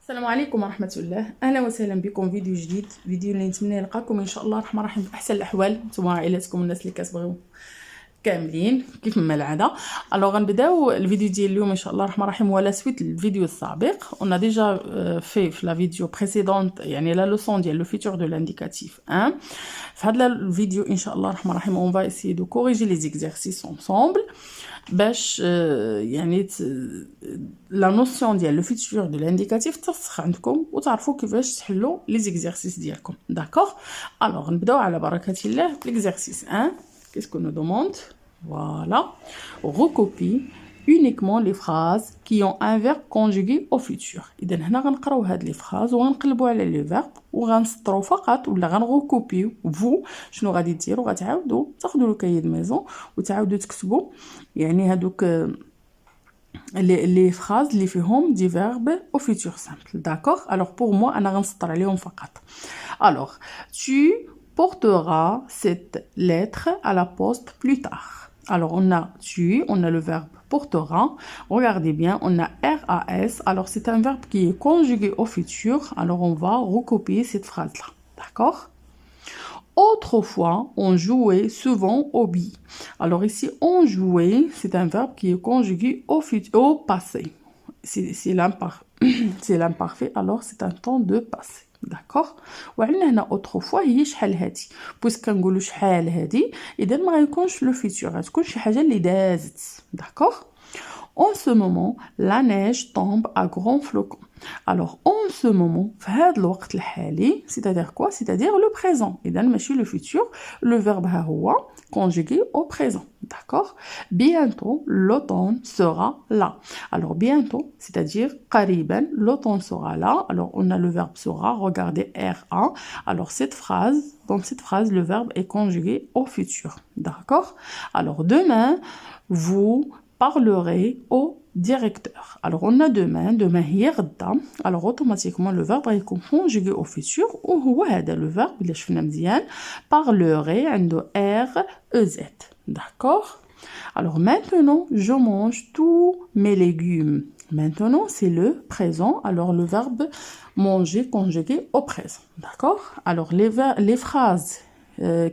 السلام عليكم ورحمة الله. أهلا وسهلا بكم فيديو جديد، فيديو اللي نتمنى نلقاكم إن شاء الله الرحمن الرحيم بأحسن الأحوال نتوما وعائلاتكم والناس اللي كتبغيو كاملين كيف ما العادة. الوغ غنبداو الفيديو ديال اليوم إن شاء الله الرحمن الرحيم ولا سويت الفيديو السابق. On a déjà في لا فيديو بريسيدونت يعني لا لوسون ديال لو فيتور دو لانديكاتيف 1. في هذا الفيديو إن شاء الله الرحمن الرحيم on va essayer de corriger les exercices ensemble باش يعني لا نوسيون ديال لو فيتور دو لانديكاتيف ترسخ عندكم وتعرفوا كيفاش تحلوا لي زيكزارسيس ديالكم. داكوغ الوغ نبداو على بركه الله l'exercice 1. Qu'est-ce qu'on nous demande? Voilà. Recopie uniquement les phrases qui ont un verbe conjugué au futur. إذا هنا غنقراو هاد لي فراز وغنقلبوا على لي فيرب وغنسطروا فقط ولا غنروكوبيو فو. شنو غادي ديروا؟ غتعاودوا تاخذوا لو كايي ميزون وتعاودوا تكتبوا يعني هادوك les phrases اللي فيهم دي verbe au futur simple. D'accord? Alors pour moi انا غنسطر عليهم فقط. Alors tu portera cette lettre à la poste plus tard. Alors on a tu, on a le verbe portera. Regardez bien, on a RAS. Alors c'est un verbe qui est conjugué au futur. Alors on va recopier cette phrase-là. D'accord? Autrefois, on jouait souvent au billes. Alors ici, on jouait, c'est un verbe qui est conjugué au passé. C'est l'imparfait, alors c'est un temps de passé. D'accord. وعندنا هنا autrefois هي شحال هادي بويسك كنقولوا شحال هادي اذا ما غيكونش لو فيتور غتكون شي حاجه اللي دازت. D'accord. En ce moment, la neige tombe à grands flocons. Alors, en ce moment, في هذا الوقت الحالي, c'est-à-dire quoi? C'est-à-dire le présent. إذا ماشي le futur, le verbe ها هو conjugué au présent. D'accord? Bientôt, l'automne sera là. Alors, bientôt, c'est-à-dire قريبا, l'automne sera là. Alors, on a le verbe sera. Regardez R1. Alors, dans cette phrase, le verbe est conjugué au futur. D'accord? Alors, demain, vous parlerez au directeur. Alors on a demain هي غدا. Alors automatiquement le verbe est conjugué au futur وهو هذا le verbe اللي شفنا مزيان parlerai عنده REZ. D'accord. Alors maintenant je mange tous mes légumes. Maintenant c'est le présent. Alors le verbe manger conjugué au présent. D'accord. Alors les phrases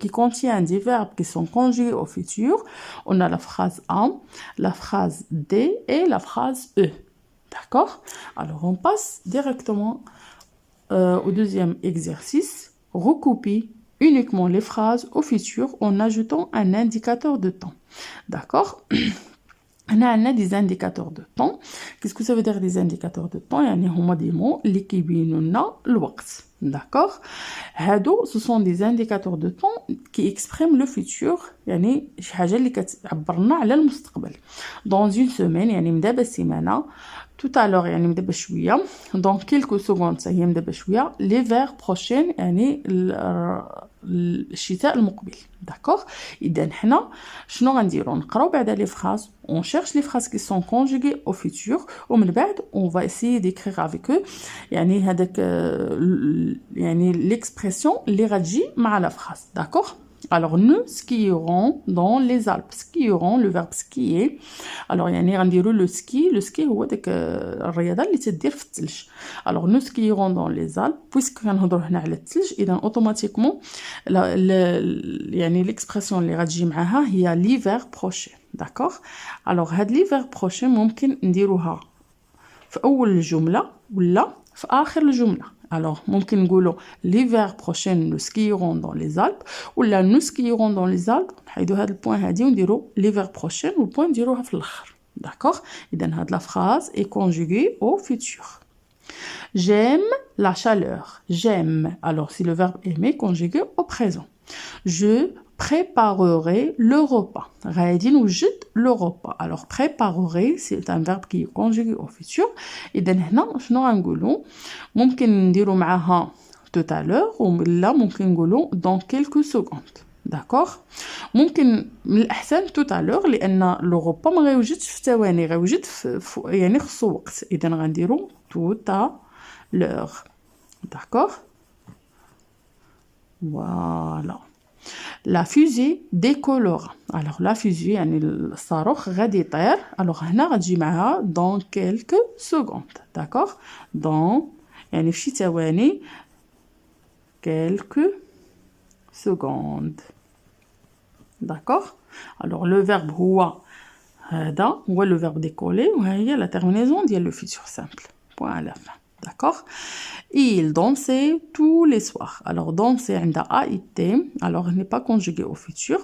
qui contient des verbes qui sont conjugués au futur. On a la phrase A, la phrase D et la phrase E. D'accord? Alors, on passe directement au deuxième exercice. Recopie uniquement les phrases au futur en ajoutant un indicateur de temps. D'accord? On a des indicateurs de temps. Qu'est-ce que ça veut dire des indicateurs de temps? يعني هما des mots اللي كيبينوا لنا الوقت. D'accord? هادو ce sont des indicateurs de temps qui expriment le futur. يعني شي حاجه اللي كتعبرنا على المستقبل. Dans une semaine يعني من دابا سيمانه. Tout à l'heure يعني من دابا شويه. Dans quelques secondes هي من دابا شويه. L'hiver prochain يعني الشتاء المقبل. D'accord? إذا حنا شنو غنديرو؟ نقراو بعدا لي فراز on cherche les phrases qui sont conjuguées au futur ومن بعد on va essayer d'écrire avec eux يعني هذاك يعني l'expression اللي غتجي مع la phrase. D'accord? Alors nous skierons dans les Alpes. Skierons le verbe skier. Alors يعني غنديروا le ski هو داك الرياضه اللي تدير في الثلج. Alors nous skierons dans les Alpes puisque كنهضروا هنا على الثلج اذا اوتوماتيكمون يعني l'expression اللي غتجي معاها هي l'hiver prochain. D'accord? Alors هاد l'hiver prochain ممكن نديروها في اول الجمله ولا في اخر الجمله. Alors ممكن نقولوا l'hiver prochain nous skierons dans les Alpes ولا nous skierons dans les Alpes نحيدوا هاد البوين هادي ونديروا l'hiver prochain والبوين نديروها في الاخر. D'accord? اذا هاد la phrase est conjuguée au futur. J'aime la chaleur. J'aime. Alors si le verbe aimer conjugué au présent. Je préparerai le repas. غادي نوجد le repas. Alors préparerai c'est un verbe qui est conjugué au futur. إذا هنا شنو غنقولوا؟ ممكن نديروا معاها tout à l'heure ولا ممكن نقولوا dans quelques secondes. D'accord? ممكن من الأحسن tout à l'heure لأن le repas ما غيوجدش في ثواني غيوجد في يعني خصو وقت. إذا غنديروا tout à l'heure. D'accord? Voilà. La fusée décollera. Alors la fusée يعني الصاروخ غادي يطير. Alors هنا غتجي معها dans quelques secondes. D'accord? Dans يعني في شي ثواني quelques secondes. D'accord? Alors le verbe هو هذا هو le verbe décoller وهي la terminaison ديال le futur simple. Point à la fin. D'accord? Il dansait tous les soirs. Alors, danser, عندها AIT. Alors, il n'est pas conjugué au futur.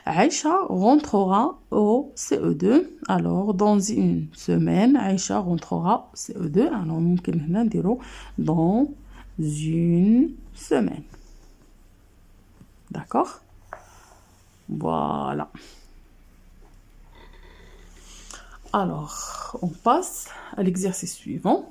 Aïcha rentrera au CE2. Alors, dans une semaine, Aïcha rentrera au CE2. Alors, ممكن هنا نديرو dans une semaine. D'accord? Voilà. Alors, on passe à l'exercice suivant.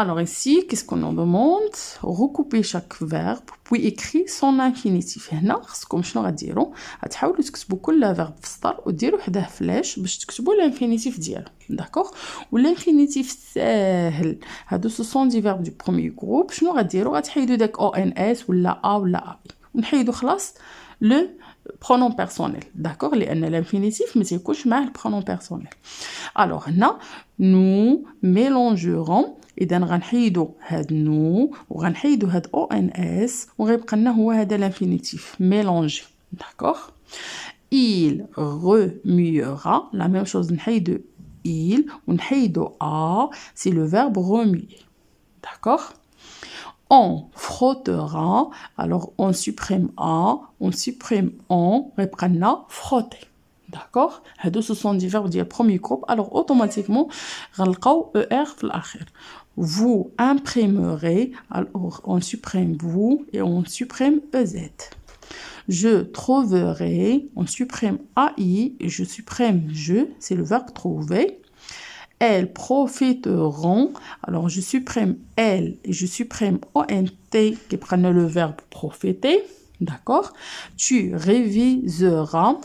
Alors ici, qu'est-ce qu'on en demande? Recouper chaque verbe, puis écrire son infinitif. هنا خصكم شنو غديروا؟ غتحاولوا تكتبوا كل verbe في سطر وديروا حداه فلاش باش تكتبوا الانفينيتيف ديالو. داكوغ؟ والانفينيتيف ساهل. هادو سو سون دي verbe du premier groupe. شنو غديروا؟ غتحيدوا داك او ان اس ولا ا ولا اي. ونحيدوا خلاص لو pronom personnel. D'accord? لأن l'infinitif ما تيكونش معاه البرونون personnel. Alors هنا nous mélangerons. إذا غنحيدو هاد نو وغنحيدو هاد او ان اس وغيبقى لنا هو هذا الانفينيتيف ميلونجي. داكوغ. il remuera la même chose نحيدو il ونحيدو a c'est le verbe remuer. D'accord. On frottera, alors on supprime a, on supprime on, غيبقى لنا frotter. D'accord? هادو ce sont des verbes ديال premier groupe. Alors automatiquement غنلقاو er في الأخير. Vous imprimerez, alors on supprime vous et on supprime ez. Je trouverai, on supprime ai et je supprime je, c'est le verbe trouver. Elles profiteront, alors je supprime elles et je supprime ont qui prennent le verbe profiter. D'accord? Tu réviseras.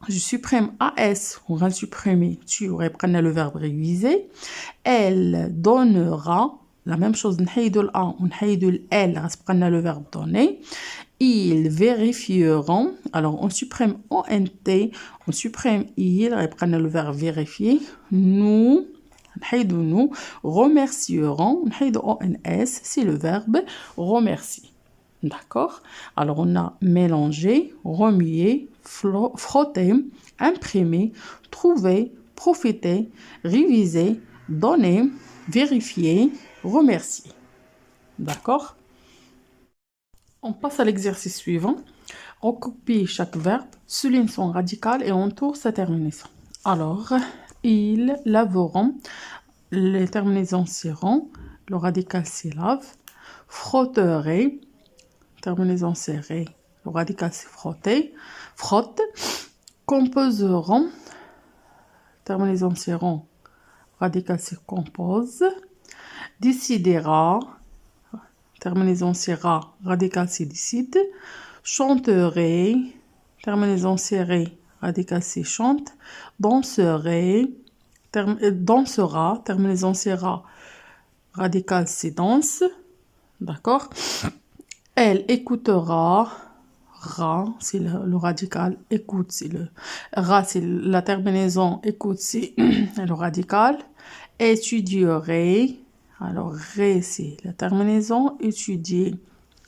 Je supprime AS, on va supprimer, tu reprends le verbe réviser. Elle donnera, la même chose, on elle, on le verbe donner. Ils vérifieront, alors on supprime ONT, on supprime il, reprend le verbe vérifier. Nous remercierons, ONS, c'est le verbe remercier. D'accord? Alors, on a mélangé, remuer, frotter, imprimer, trouver, profiter, réviser, donner, vérifier, remercier. D'accord? On passe à l'exercice suivant. Recopie chaque verbe, souligne son radical et entoure sa terminaison. Alors, ils laveront, les terminaisons seront, le radical c'est lave, frotterait, terminaison serrée, le radical c'est frotter, frotte, composeront, terminaison serront, radical c'est compose, décidera, terminaison sera, radical c'est décide, chanterait, terminaison serrée, radical c'est chante, danserait, dansera, terminaison sera, radical c'est danse, d'accord? Elle écoutera, ra, c'est le radical, écoute, c'est le ra, c'est la terminaison, écoute, c'est le radical. Étudierait, alors ré, c'est la terminaison, étudier,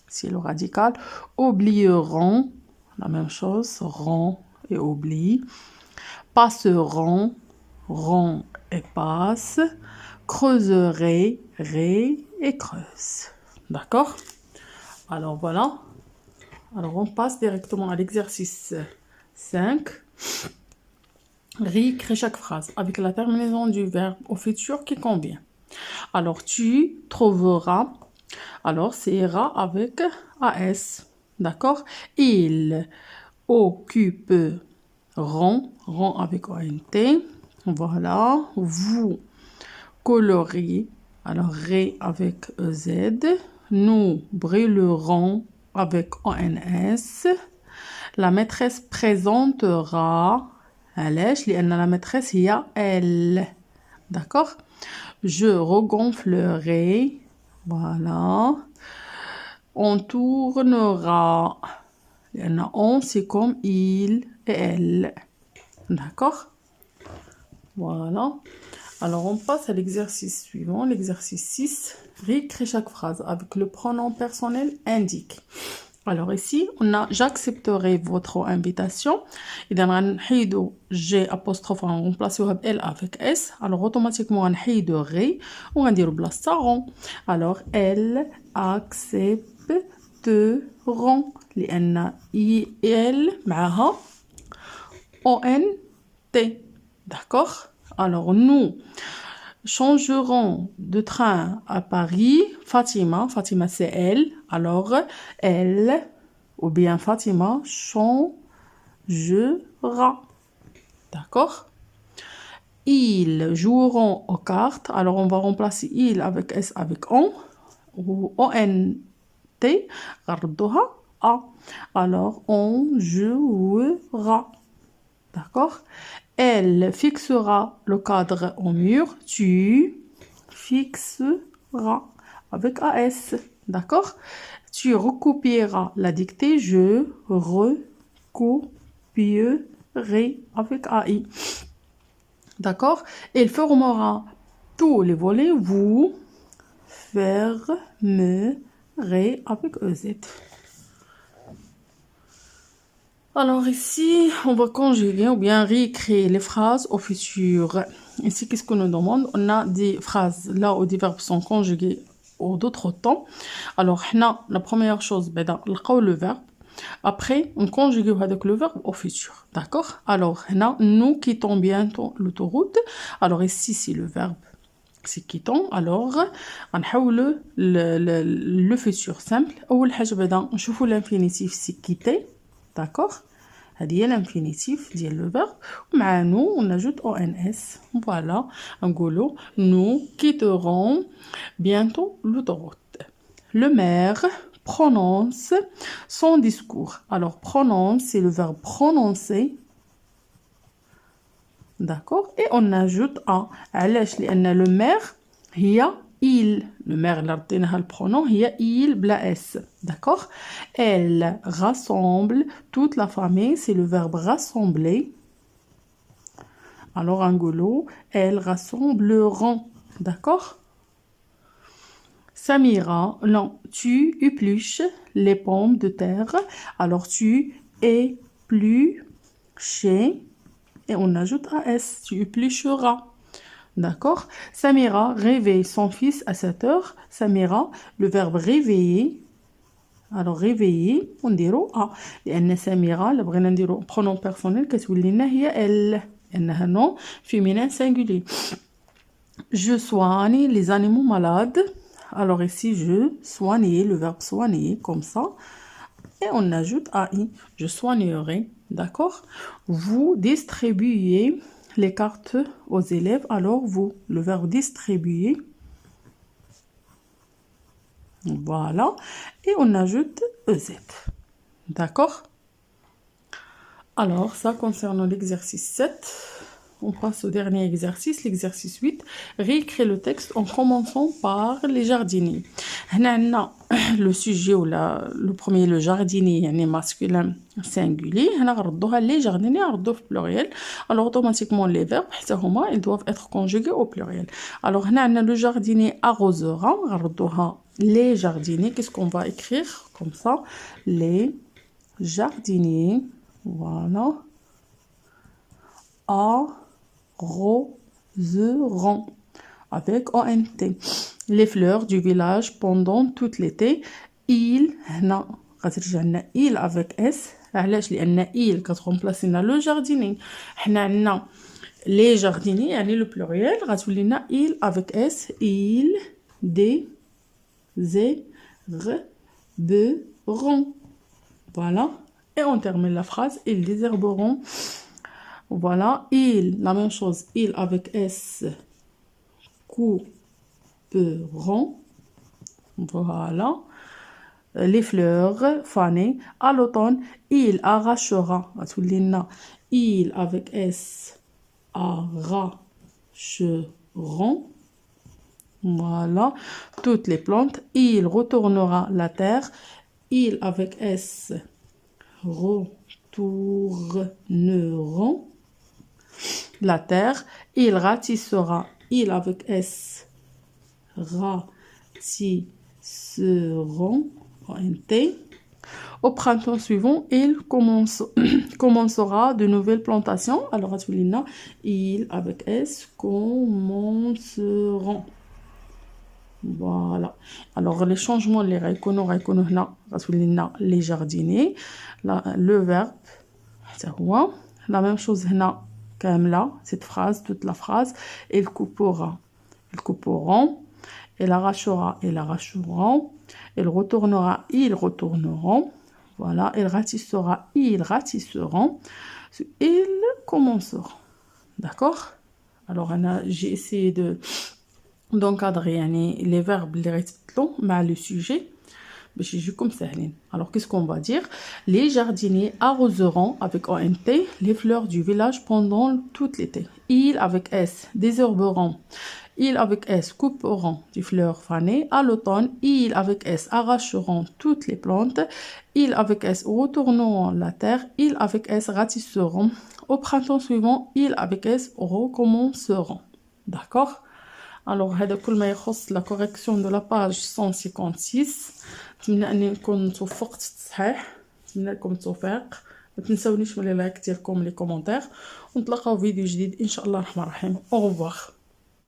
c'est le radical. Oublieront, la même chose, rond et oublie. Passeront, rond et passe. Creuserait, ré et creuse. D'accord? Alors voilà, alors on passe directement à l'exercice 5. Réécris chaque phrase avec la terminaison du verbe au futur qui convient. Alors tu trouveras, alors c'est ira avec AS, d'accord? Ils occuperont, rond avec ONT, voilà. Vous coloriez, alors ré avec EZ. Nous brûlerons avec ONS. La maîtresse présentera علاش لأن la maîtresse هي elle. D'accord? Je regonflerai. Voilà. On tournera. on c'est comme il et elle. D'accord? Voilà. Alors, on passe à l'exercice suivant, l'exercice 6. Réécris chaque phrase avec le pronom personnel indique. Alors ici, on a « J'accepterai votre invitation ». Et dans un G apostrophe, on remplace L avec S. Alors, automatiquement, on a on va dire blastaron. Alors, elle accepteront. لأن elle معها ONT. D'accord? Alors, nous changerons de train à Paris. Fatima c'est elle. Alors, elle ou bien Fatima changera. D'accord? Ils joueront aux cartes. Alors, on va remplacer il avec S avec on. Ou ONT. غردوها A. Alors, on jouera. D'accord? Elle fixera le cadre au mur. Tu fixeras avec AS. D'accord? Tu recopieras la dictée. Je recopierai avec AI. D'accord? Elle fermera tous les volets. Vous fermerez avec EZ. Alors ici, on va conjuguer ou bien réécrire les phrases au futur. Ici, qu'est-ce qu'on nous demande? On a des phrases là où des verbes sont conjugués au d'autres temps. Alors, la première chose, le verbe. Après, on conjugue avec le verbe au futur. D'accord? Alors, nous quittons bientôt l'autoroute. Alors ici, c'est le verbe. C'est quittons. Alors, on حول le futur simple. أول حاجة نشوفوا l'infinitif c'est quitter. D'accord? هذه هي l'infinitif ديال le verbe. ومع nous on ajoute ONS. Voilà. نقولوا nous quitterons bientôt l'autoroute. Le maire prononce son discours. Alors prononce c'est le verbe prononcer. D'accord? Et on ajoute un. علاش؟ لأن le maire هي il. Le maire اللي رديناها le pronom هي il بلا s. D'accord? Elle rassemble toute la famille. C'est le verbe rassembler. Alors نقولوا elles rassembleront. D'accord? Samira, non, tu épluches les pommes de terre. Alors tu épluches. Et on ajoute AS, tu éplucheras. D'accord? Samira réveille son fils à 7 heures. Samira, le verbe réveiller. Alors réveiller, on dirait A. لأن سميرة اللي بغينا نديرو pronom personnel كتولي لنا هي elle. لأنها nom féminin singulier. Je soigne les animaux malades. Alors ici, je soigner, le verbe soigner, comme ça. Et on ajoute AI. Je soignerai. D'accord? Vous distribuez les cartes aux élèves. Alors, vous, le verbe distribuer. Voilà. Et on ajoute EZ. D'accord? Alors, ça concerne l'exercice 7. On passe au dernier exercice, l'exercice 8. Réécrire le texte en commençant par les jardiniers. Le sujet ou le premier, le jardinier, masculin singulier. Les jardiniers sont pluriel. Alors, automatiquement, les verbes, ils doivent être conjugués au pluriel. Alors, le jardinier arrosera. Les jardiniers, qu'est-ce qu'on va écrire comme ça? Les jardiniers, voilà, arroseront avec ONT. Les fleurs du village pendant tout l'été. Il il avec S. علاش؟ لأن il كترمبلاسي لنا le jardinier. حنا عندنا les jardiniers يعني le pluriel غتولي لنا il avec S. Il désherberont. Voilà. Et on termine la phrase. Ils désherberont. Voilà. Il, la même chose. Il avec S. Couperont. Voilà. Les fleurs fanées. À l'automne, il arrachera. Il avec S. Arracheront. Voilà. Toutes les plantes. Il retournera la terre. Il avec S. retourneront la terre. Il ratissera, il avec S, ratisseront, ONT. Au printemps suivant, il commencera de nouvelles plantations. Alors, il avec S commenceront. Voilà. Alors, les changements, les les jardiniers. Le verbe, la même chose, cette phrase, toute la phrase. Il coupera, ils couperont. Il arrachera, ils arracheront. Il retournera, ils retourneront. Voilà. Il ratissera, ils ratisseront. Ils commenceront. D'accord? Alors, j'ai essayé d'encadrer les verbes les répétons mais le sujet. Alors, qu'est-ce qu'on va dire? Les jardiniers arroseront avec ONT les fleurs du village pendant tout l'été. Ils avec S désherberont. Ils avec S couperont des fleurs fanées. À l'automne, ils avec S arracheront toutes les plantes. Ils avec S retourneront la terre. Ils avec S ratisseront. Au printemps suivant, ils avec S recommenceront. D'accord? Alors, هذا كل ما يخص la correction de la page 156. نتمنى اني نكون توفقت في التصحيح. نتمنى لكم التوفيق. ما تنسونيش من اللايك ديالكم لي كومونتير ونتلاقاو فيديو جديد ان شاء الله الرحمن الرحيم. au revoir.